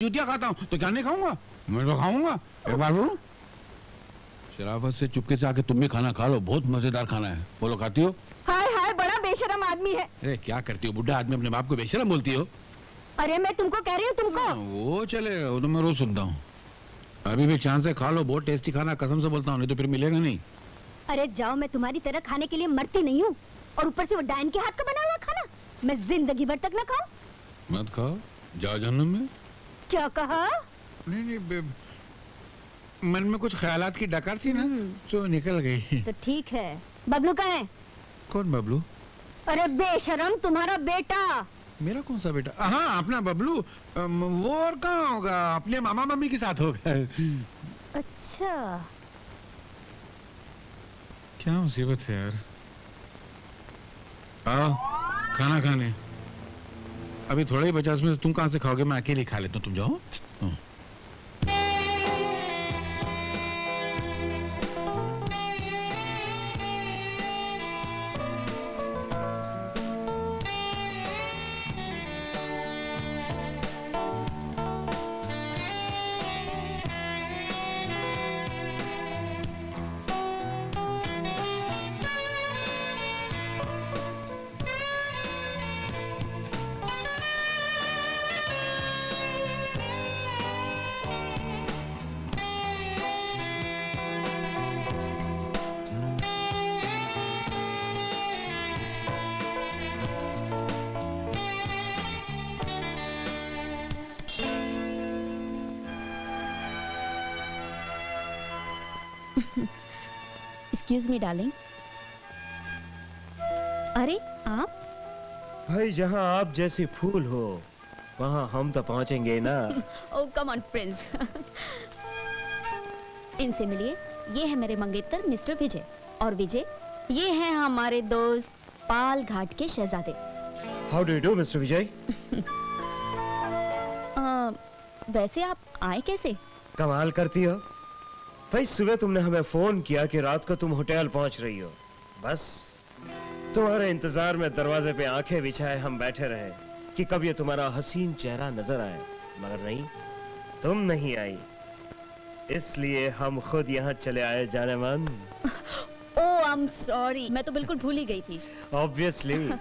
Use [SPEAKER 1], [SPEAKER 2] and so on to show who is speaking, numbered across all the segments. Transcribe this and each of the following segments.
[SPEAKER 1] जूतियाँ खाता हूँ तो क्या नहीं खाऊंगा? मैं तो खाऊंगा। एक बार बोलूं? शराफत से चुपके से आके तुम भी खाना खा लो, बहुत मजेदार खाना है। बोलो खाती हो?
[SPEAKER 2] हाय हाय, बड़ा बेशरम आदमी है।
[SPEAKER 1] अरे क्या करती हो, बुढ़ा आदमी अपने बाप को बेशरम बोलती हो?
[SPEAKER 2] अरे मैं तुमको कह रही हूँ तुमको।
[SPEAKER 1] वो चलेगा, वो तो मैं रोज सुनता हूँ। अभी भी चांस है, खा लो, बहुत टेस्टी खाना, कसम से बोलता हूँ, नहीं तो फिर मिलेगा नहीं।
[SPEAKER 2] अरे जाओ, मैं तुम्हारी तरह खाने के लिए मरती नहीं हूँ, और ऊपर से वो डायन के हाथ का बना हुआ खाना मैं जिंदगी भर तक न खाऊं।
[SPEAKER 1] मत खाओ, जाओ जन्नत में।
[SPEAKER 2] क्या कहा?
[SPEAKER 1] नहीं, मन में कुछ ख्यालात की डकार थी ना, तो निकल गई।
[SPEAKER 2] तो ठीक है। बबलू कहाँ है?
[SPEAKER 1] कौन बबलू?
[SPEAKER 2] अरे बेशरम, तुम्हारा बेटा।
[SPEAKER 1] मेरा कौन सा बेटा? हाँ, अपना बबलू। वो और कहाँ होगा, अपने मामा मम्मी के साथ होगा।
[SPEAKER 2] अच्छा,
[SPEAKER 1] क्या मुसीबत है यार। आओ खाना खाने। अभी थोड़ा ही बचा, उसमें तुम कहाँ से खाओगे? मैं अकेले खा लेता हूँ, तुम जाओ।
[SPEAKER 2] Excuse me darling. अरे आप?
[SPEAKER 3] भाई जहाँ आप जैसे फूल हो वहाँ हम तो पहुँचेंगे ना।
[SPEAKER 2] ओह कम ऑन प्रिंस। इनसे मिलिए, ये है मेरे मंगेतर मिस्टर विजय, और विजय ये है हमारे दोस्त पाल घाट के शहजादे।
[SPEAKER 3] How do you do mister Vijay?
[SPEAKER 2] वैसे आप आए कैसे?
[SPEAKER 3] कमाल करती हो भाई, सुबह तुमने हमें फोन किया कि रात को तुम होटल पहुंच रही हो, बस तुम्हारे इंतजार में दरवाजे पे आंखें बिछाए हम बैठे रहे कि कब ये तुम्हारा हसीन चेहरा नजर आए, मगर नहीं, तुम नहीं आई, इसलिए हम खुद यहाँ चले आए। जाने मन।
[SPEAKER 2] ओह आई एम सॉरी, मैं तो बिल्कुल भूल ही गई थी।
[SPEAKER 3] ऑब्वियसली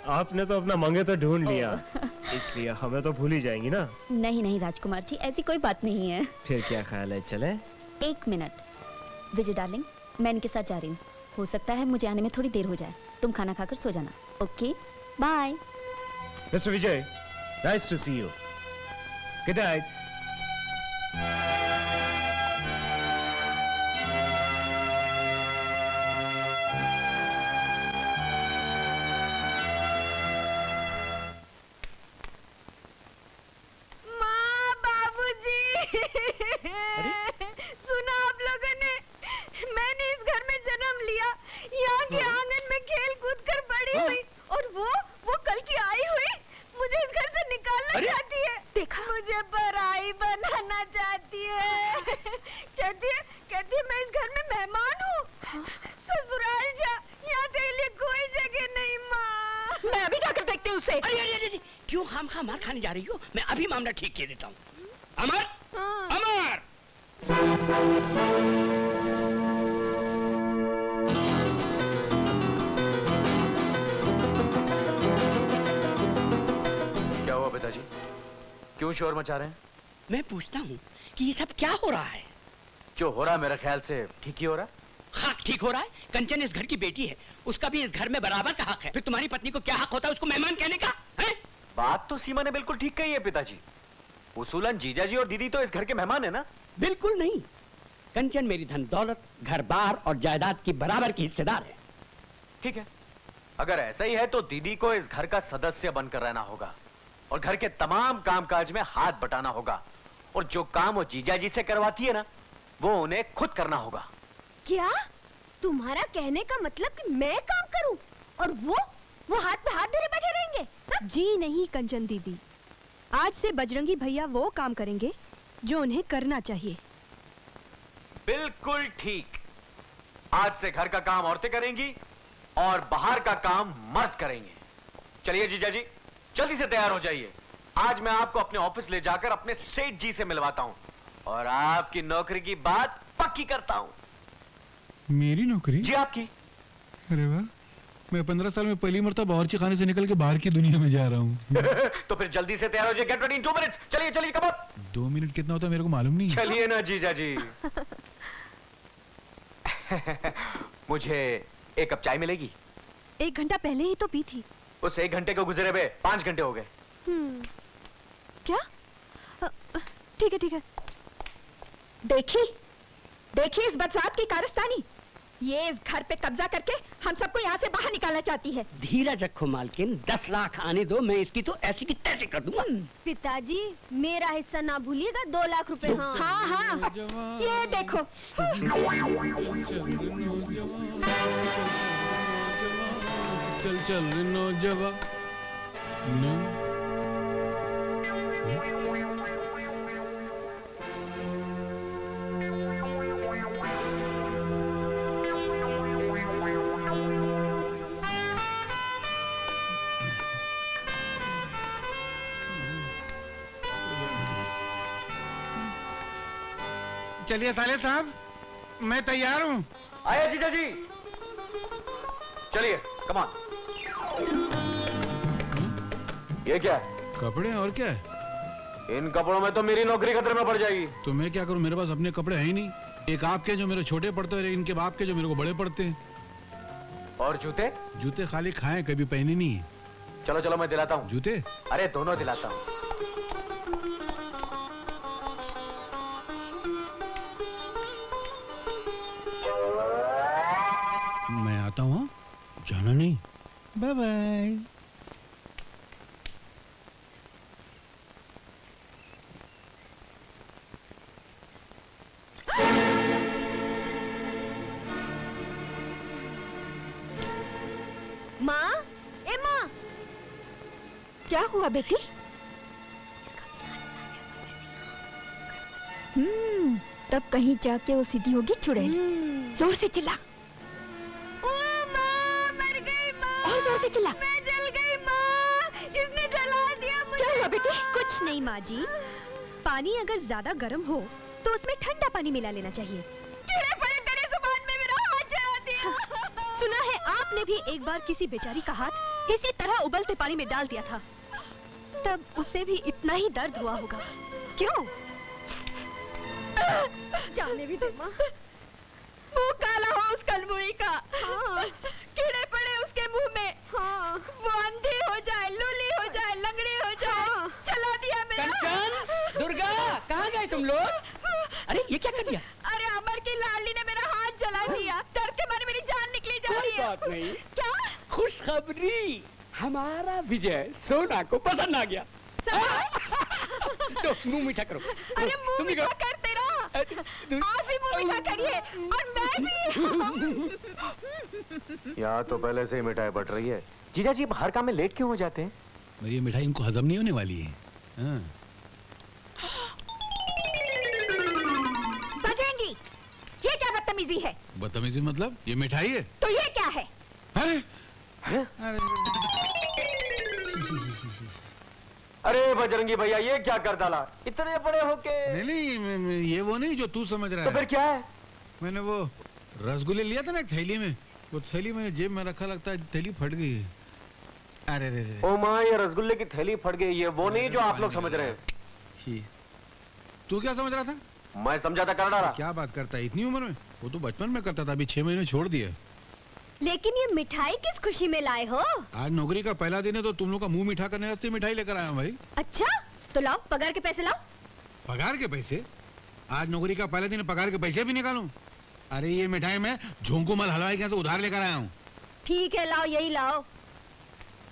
[SPEAKER 3] आपने तो अपना मंगे तो ढूंढ लिया, इसलिए हमें तो भूल ही जाएंगी ना।
[SPEAKER 2] नहीं नहीं राजकुमार जी, ऐसी कोई बात नहीं है।
[SPEAKER 3] फिर क्या ख्याल है, चले?
[SPEAKER 2] एक मिनट विजय डार्लिंग, मैं इनके साथ जा रही हूँ, हो सकता है मुझे आने में थोड़ी देर हो जाए, तुम खाना खाकर सो जाना। Okay bye.
[SPEAKER 3] Mister Vijay, nice to see you, good night.
[SPEAKER 4] मार खाने जा रही हो? मैं अभी मामला ठीक किए देता हूँ। अमर, अमर!
[SPEAKER 5] क्या हुआ पिताजी? क्यों शोर मचा रहे हैं?
[SPEAKER 4] मैं पूछता हूँ कि ये सब क्या हो रहा है?
[SPEAKER 5] जो हो रहा है मेरे ख्याल से ठीक ही हो रहा है।
[SPEAKER 4] हाँ ठीक हो रहा है। कंचन इस घर की बेटी है, उसका भी इस घर में बराबर का हक है। फिर तुम्हारी पत्नी को क्या हक होता है उसको मेहमान कहने का? है?
[SPEAKER 5] बात तो सीमा ने बिल्कुल ठीक कही है पिताजी। उसूलन जीजाजी और दीदी तो इस घर के मेहमान है ना।
[SPEAKER 4] बिल्कुल नहीं, कंचन मेरी धन दौलत, घर बार और जायदाद की बराबर की हिस्सेदार है।
[SPEAKER 5] ठीक है, अगर ऐसा ही है तो दीदी को इस घर का सदस्य बनकर रहना होगा और घर के तमाम कामकाज में हाथ बटाना होगा, और जो काम वो जीजाजी से करवाती है ना, वो उन्हें खुद करना होगा।
[SPEAKER 2] क्या तुम्हारा कहने का मतलब कि मैं काम करूं और वो हाथ पे हाथ धरे बैठे रहेंगे? हा?
[SPEAKER 6] जी नहीं कंचन दीदी, आज से बजरंगी भैया वो काम करेंगे जो उन्हें करना चाहिए।
[SPEAKER 5] बिल्कुल ठीक। आज से घर का काम औरतें करेंगी और बाहर का काम मर्द करेंगे। चलिए जीजा जी, जल्दी से तैयार हो जाइए, आज मैं आपको अपने ऑफिस ले जाकर अपने सेठ जी से मिलवाता हूं और आपकी नौकरी की बात पक्की करता हूं।
[SPEAKER 1] मेरी नौकरी?
[SPEAKER 5] जी आपकी।
[SPEAKER 1] अरे वाह, मैं 15 साल में पहली मरतबा बावर्ची खाने से निकल के बाहर की दुनिया में जा रहा हूँ।
[SPEAKER 5] तो फिर जल्दी से तैयार हो जाइए। Get ready in 2 minutes. चलिए चलिए, कम ऑन।
[SPEAKER 1] 2 मिनट कितना होता है मेरे को मालूम नहीं।
[SPEAKER 5] चलिए ना जीजा जी। मुझे 1 कप चाय मिलेगी?
[SPEAKER 6] 1 घंटा पहले ही तो पी थी।
[SPEAKER 5] उस 1 घंटे को गुजरे हुए 5 घंटे हो गए।
[SPEAKER 6] क्या? ठीक है ठीक है।
[SPEAKER 2] देखी इस बरसात की कारस्तानी। ये इस घर पे कब्जा करके हम सबको यहाँ से बाहर निकालना चाहती है।
[SPEAKER 4] धीरज रखो मालकिन, 10 लाख आने दो, मैं इसकी तो ऐसी की तैसी कर दूंगा।
[SPEAKER 6] पिताजी मेरा हिस्सा ना भूलिएगा, 2 लाख रुपए।
[SPEAKER 2] हाँ हाँ, ये देखो।
[SPEAKER 1] चल चल नौजवान। चलिए साले साहब, मैं तैयार हूँ।
[SPEAKER 5] आया जीजा जी, चलिए कम ऑन। ये क्या है?
[SPEAKER 1] कपड़े और क्या है?
[SPEAKER 5] इन कपड़ों में तो मेरी नौकरी खतरे में पड़ जाएगी।
[SPEAKER 1] तो मैं क्या करूं, मेरे पास अपने कपड़े हैं ही नहीं। एक आपके जो मेरे छोटे पड़ते हैं, इनके बाप के जो मेरे को बड़े पड़ते हैं।
[SPEAKER 5] और जूते?
[SPEAKER 1] जूते खाली खाए, कभी पहने नहीं है।
[SPEAKER 5] चलो चलो मैं दिलाता हूँ
[SPEAKER 1] जूते।
[SPEAKER 5] अरे दोनों दिलाता हूँ।
[SPEAKER 1] मैं आता हूँ, जाना नहीं। Bye bye.
[SPEAKER 6] माँ, ए माँ,
[SPEAKER 2] क्या हुआ बेटी? तब कहीं जाके वो सीधी होगी चुड़ैल। जोर से चिल्ला।
[SPEAKER 6] ओ माँ, मर गई माँ।
[SPEAKER 2] और जोर से चिल्ला।
[SPEAKER 6] मैं जल गई माँ, इसने जला दिया मुझे।
[SPEAKER 2] क्या हुआ बेटी?
[SPEAKER 6] कुछ नहीं माँ जी, पानी अगर ज्यादा गर्म हो तो उसमें ठंडा पानी मिला लेना चाहिए। कीड़े पड़े तेरे जुबान में, मेरा हाथ जला दिया। सुना है आपने भी एक बार किसी बेचारी का हाथ इसी तरह उबलते पानी में डाल दिया था, तब उसे भी इतना ही दर्द हुआ होगा। क्यों? जाने भी दे माँ। मुंह काला हो उस कलमुई का। हाँ। कीड़े पड़े उसके मुंह में। हाँ। वो अंधी हो जाए, लूली हो जाए, लंगड़ी हो जाए। हाँ। चला दिया मेरा।
[SPEAKER 4] कंचन, दुर्गा, कहाँ गए तुम लोग? अरे ये क्या कर दिया?
[SPEAKER 6] अरे अमर की लाडली ने मेरा हाथ जला दिया। डर के मारे मेरी जान निकली जा रही है।
[SPEAKER 4] कोई बात नहीं।
[SPEAKER 6] क्या?
[SPEAKER 4] खुशखबरी, हमारा विजय सोना को पसंद आ गया। तो मुंह मीठा करो।
[SPEAKER 6] अरे मुंह मीठा कर तेरा। आप भी मुंह मीठा करिए और मैं भी।
[SPEAKER 5] यहाँ तो पहले से ही मिठाई बट रही है। जीजा जी हर काम में लेट क्यों हो जाते हैं?
[SPEAKER 1] मेरी ये मिठाई इनको हजम नहीं होने वाली है। हाँ।
[SPEAKER 2] बजेंगी। ये क्या बदतमीजी है?
[SPEAKER 1] बदतमीजी मतलब? ये मिठाई है।
[SPEAKER 2] तो ये क्या है?
[SPEAKER 1] अरे
[SPEAKER 5] अरे बजरंगी भैया ये क्या कर डाला इतने बड़े होके?
[SPEAKER 1] नहीं, ये वो नहीं जो तू समझ रहा है।
[SPEAKER 5] तो फिर क्या है?
[SPEAKER 1] मैंने वो रसगुल्ले लिया था ना एक थैली में, वो थैली मैंने जेब में रखा, लगता है थैली फट गई है। अरे रे रे।
[SPEAKER 5] ओ माँ, ये रसगुल्ले की थैली फट गई। ये वो नहीं जो आप लोग समझ रहे हैं।
[SPEAKER 1] तू क्या समझ रहा था?
[SPEAKER 5] मैं समझा था कर डाला।
[SPEAKER 1] क्या बात करता है इतनी उम्र में? वो तो बचपन में करता था, अभी 6 महीने छोड़ दिया।
[SPEAKER 6] लेकिन ये मिठाई किस खुशी में लाए हो?
[SPEAKER 1] आज नौकरी का पहला दिन है तो तुम लोग का मुंह मीठा करने वास्ते मिठाई लेकर आया हूं भाई।
[SPEAKER 6] अच्छा, तो लाओ पगार के पैसे लाओ।
[SPEAKER 1] पगार के पैसे? आज नौकरी का पहला दिन, पगार के पैसे भी निकालूं? अरे ये मिठाई मैं झोंकूमल हलवाई के यहाँ से उधार लेकर आया हूँ।
[SPEAKER 6] ठीक है लाओ, यही लाओ।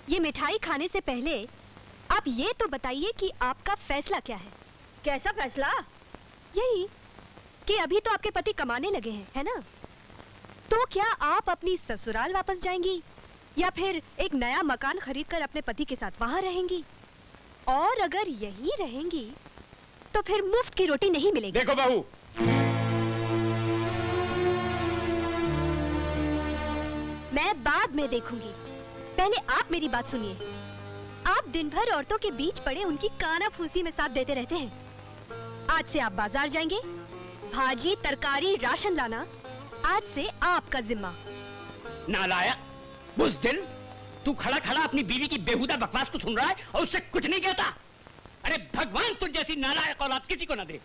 [SPEAKER 6] ये मिठाई खाने से पहले आप ये तो बताइए कि आपका फैसला क्या है? कैसा फैसला? यही कि अभी तो आपके पति कमाने लगे हैं, है ना? तो क्या आप अपनी ससुराल वापस जाएंगी या फिर एक नया मकान खरीदकर अपने पति के साथ वहां रहेंगी? और अगर यही रहेंगी तो फिर मुफ्त की रोटी नहीं मिलेगी।
[SPEAKER 4] देखो बहू,
[SPEAKER 6] मैं बाद में देखूंगी, पहले आप मेरी बात सुनिए। आप आप दिन भर औरतों के बीच पड़े उनकी काना फूसी में साथ देते रहते हैं। आज से आप बाजार जाएंगे, भाजी तरकारी राशन लाना आज से आपका जिम्मा।
[SPEAKER 4] नालायक, बुज़दिल, तू खड़ा खड़ा अपनी बीवी की बेहुदा बकवास को सुन रहा है और उससे कुछ नहीं कहता। अरे भगवान तुझ जैसी नालायक औलाद किसी को ना दे।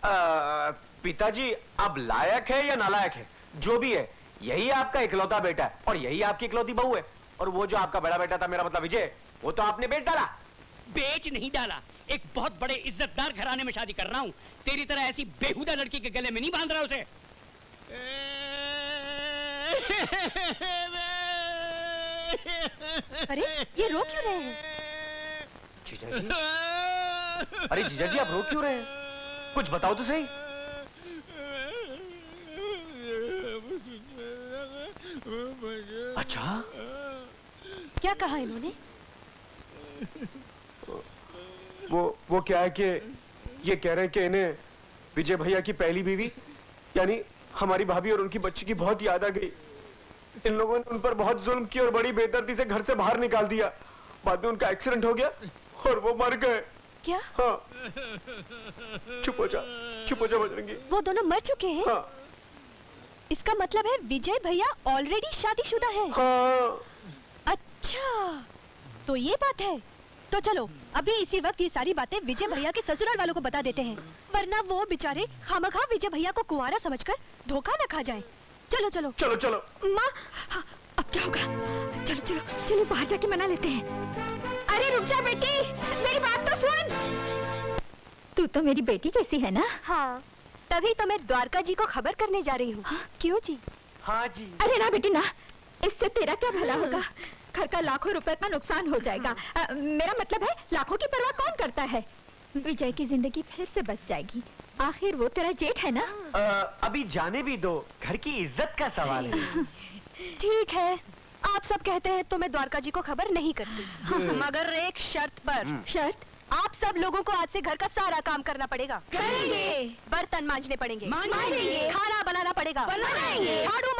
[SPEAKER 5] पिताजी, अब लायक है या नालायक है, जो भी है, यही आपका इकलौता बेटा है और यही आपकी इकलौती बहू है। और वो जो आपका बड़ा बेटा था, मेरा मतलब विजय, वो तो आपने बेच डाला।
[SPEAKER 4] बेच नहीं डाला, एक बहुत बड़े इज्जतदार घराने में शादी कर रहा हूं। तेरी तरह ऐसी बेहुदा लड़की के गले में नहीं बांध रहा उसे।
[SPEAKER 6] अरे ये रो क्यों रहे हैं?
[SPEAKER 5] जीजा जी, अरे जीजा जी, आप रो क्यों रहे हैं? कुछ बताओ तो सही। अच्छा,
[SPEAKER 6] क्या कहा इन्होंने?
[SPEAKER 5] वो क्या है कि ये कह रहे हैं कि इन्हें विजय भैया की पहली बीवी यानी हमारी भाभी और उनकी बच्ची की बहुत याद आ गई। इन लोगों ने उन पर बहुत जुल्म किया और बड़ी बेदर्दी से घर से बाहर निकाल दिया। बाद में उनका एक्सीडेंट हो गया और वो मर गए।
[SPEAKER 6] क्या?
[SPEAKER 5] हाँ। चुप हो जा बजरंगी।
[SPEAKER 6] वो दोनों मर चुके हैं?
[SPEAKER 5] हाँ।
[SPEAKER 6] इसका मतलब है विजय भैया ऑलरेडी शादीशुदा है।
[SPEAKER 5] हाँ।
[SPEAKER 6] अच्छा, तो ये बात है। तो चलो अभी इसी वक्त ये सारी बातें विजय भैया के ससुराल वालों को बता देते हैं, वरना वो बेचारे खामखा विजय भैया को कुंवारा समझकर धोखा न खा जाएं। चलो चलो
[SPEAKER 5] चलो चलो।
[SPEAKER 6] माँ, अब क्या होगा? चलो चलो चलो बाहर जाके मना लेते हैं। अरे रुक जा बेटी, मेरी बात तो सुन।
[SPEAKER 2] तू तो मेरी बेटी कैसी है ना?
[SPEAKER 6] हाँ, तभी तो मैं द्वारका जी को खबर करने जा रही हूँ। क्यों जी?
[SPEAKER 5] हाँ जी।
[SPEAKER 2] अरे ना बेटी ना, इससे तेरा क्या भला होगा? घर का लाखों रुपए का नुकसान हो जाएगा। मेरा मतलब है लाखों की परवाह कौन करता है? विजय की जिंदगी फिर से बच जाएगी। आखिर वो तेरा जेठ है ना?
[SPEAKER 5] अभी जाने भी दो, घर की इज्जत का सवाल है।
[SPEAKER 6] ठीक है, आप सब कहते हैं तो मैं द्वारका जी को खबर नहीं करती, मगर एक शर्त पर।
[SPEAKER 2] शर्त?
[SPEAKER 6] आप सब लोगों को आज से घर का सारा काम करना पड़ेगा।
[SPEAKER 2] करेंगे।
[SPEAKER 6] बर्तन मांजने पड़ेंगे,
[SPEAKER 2] मांजेंगे।
[SPEAKER 6] खाना बनाना पड़ेगा,
[SPEAKER 2] बनाएंगे।
[SPEAKER 6] झाड़ू